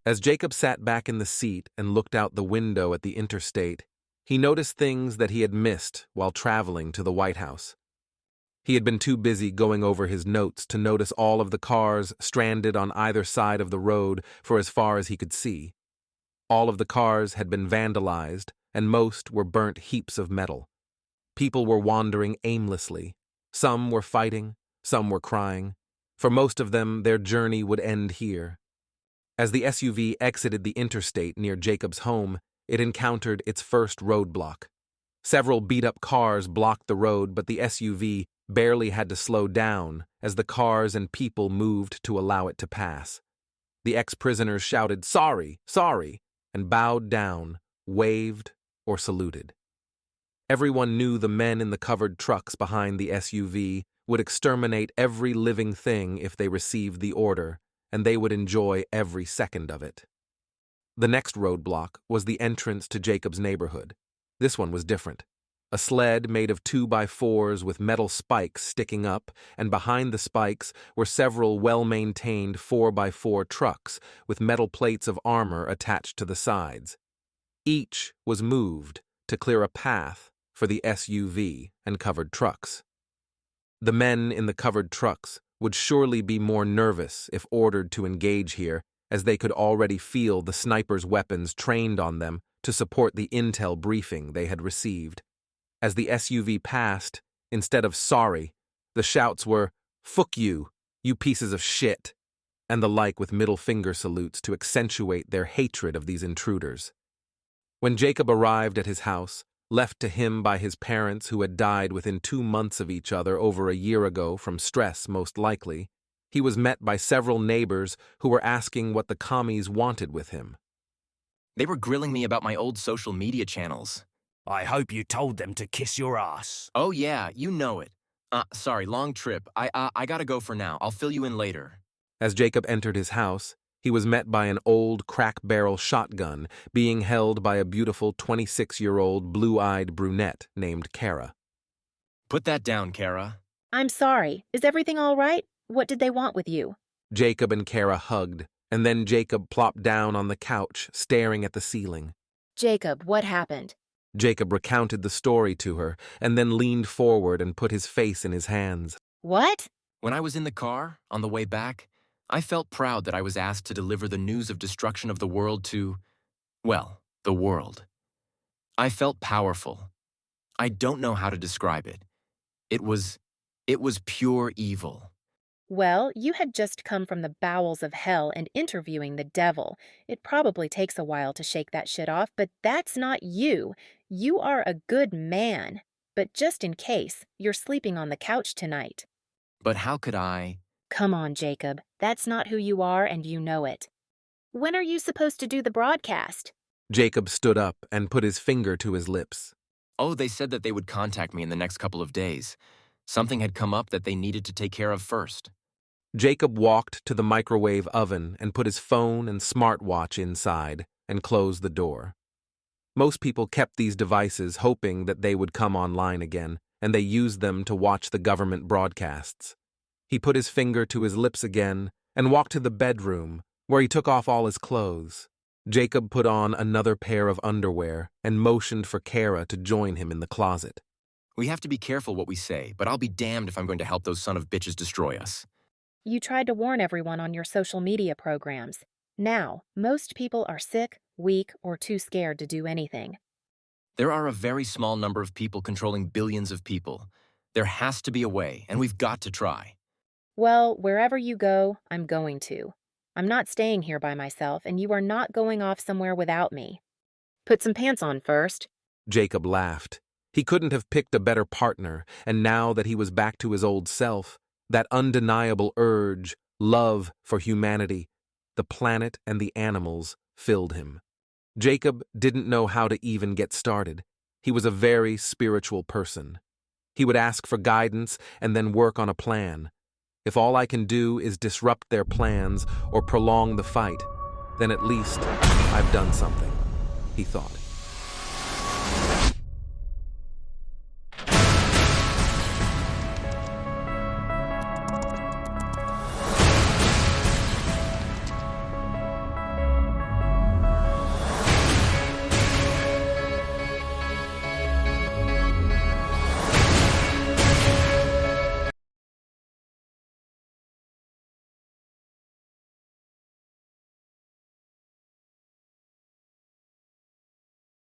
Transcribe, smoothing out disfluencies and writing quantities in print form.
As Jacob sat back in the seat and looked out the window at the interstate, he noticed things that he had missed while traveling to the White House. He had been too busy going over his notes to notice all of the cars stranded on either side of the road for as far as he could see. All of the cars had been vandalized, and most were burnt heaps of metal. People were wandering aimlessly. Some were fighting, some were crying. For most of them, their journey would end here. As the SUV exited the interstate near Jacob's home, it encountered its first roadblock. Several beat-up cars blocked the road, but the SUV barely had to slow down as the cars and people moved to allow it to pass. The ex-prisoners shouted, "Sorry, sorry," and bowed down, waved, or saluted. Everyone knew the men in the covered trucks behind the SUV would exterminate every living thing if they received the order, and they would enjoy every second of it. The next roadblock was the entrance to Jacob's neighborhood. This one was different. A sled made of 2x4s with metal spikes sticking up, and behind the spikes were several well-maintained 4x4 trucks with metal plates of armor attached to the sides. Each was moved to clear a path for the SUV and covered trucks. The men in the covered trucks would surely be more nervous if ordered to engage here, as they could already feel the snipers' weapons trained on them to support the intel briefing they had received. As the SUV passed, instead of "sorry," the shouts were "fuck you, you pieces of shit," and the like, with middle finger salutes to accentuate their hatred of these intruders. When Jacob arrived at his house, left to him by his parents who had died within 2 months of each other over a year ago from stress most likely, he was met by several neighbors who were asking what the commies wanted with him. They were grilling me about my old social media channels. I hope you told them to kiss your ass. Oh yeah, you know it. Sorry, long trip. I gotta go for now. I'll fill you in later. As Jacob entered his house, he was met by an old crack-barrel shotgun being held by a beautiful 26-year-old blue-eyed brunette named Cara. Put that down, Cara. I'm sorry. Is everything all right? What did they want with you? Jacob and Cara hugged, and then Jacob plopped down on the couch, staring at the ceiling. Jacob, what happened? Jacob recounted the story to her, and then leaned forward and put his face in his hands. What? When I was in the car, on the way back, I felt proud that I was asked to deliver the news of destruction of the world to, well, the world. I felt powerful. I don't know how to describe it. It was pure evil. Well, you had just come from the bowels of hell and interviewing the devil. It probably takes a while to shake that shit off, but that's not you. You are a good man. But just in case, you're sleeping on the couch tonight. But how could I? Come on, Jacob. That's not who you are, and you know it. When are you supposed to do the broadcast? Jacob stood up and put his finger to his lips. Oh, they said that they would contact me in the next couple of days. Something had come up that they needed to take care of first. Jacob walked to the microwave oven and put his phone and smartwatch inside and closed the door. Most people kept these devices hoping that they would come online again, and they used them to watch the government broadcasts. He put his finger to his lips again and walked to the bedroom, where he took off all his clothes. Jacob put on another pair of underwear and motioned for Cara to join him in the closet. We have to be careful what we say, but I'll be damned if I'm going to help those son of bitches destroy us. You tried to warn everyone on your social media programs. Now, most people are sick, weak, or too scared to do anything. There are a very small number of people controlling billions of people. There has to be a way, and we've got to try. Well, wherever you go, I'm going to. I'm not staying here by myself, and you are not going off somewhere without me. Put some pants on first. Jacob laughed. He couldn't have picked a better partner, and now that he was back to his old self, that undeniable urge, love for humanity, the planet and the animals, filled him. Jacob didn't know how to even get started. He was a very spiritual person. He would ask for guidance and then work on a plan. If all I can do is disrupt their plans or prolong the fight, then at least I've done something, he thought.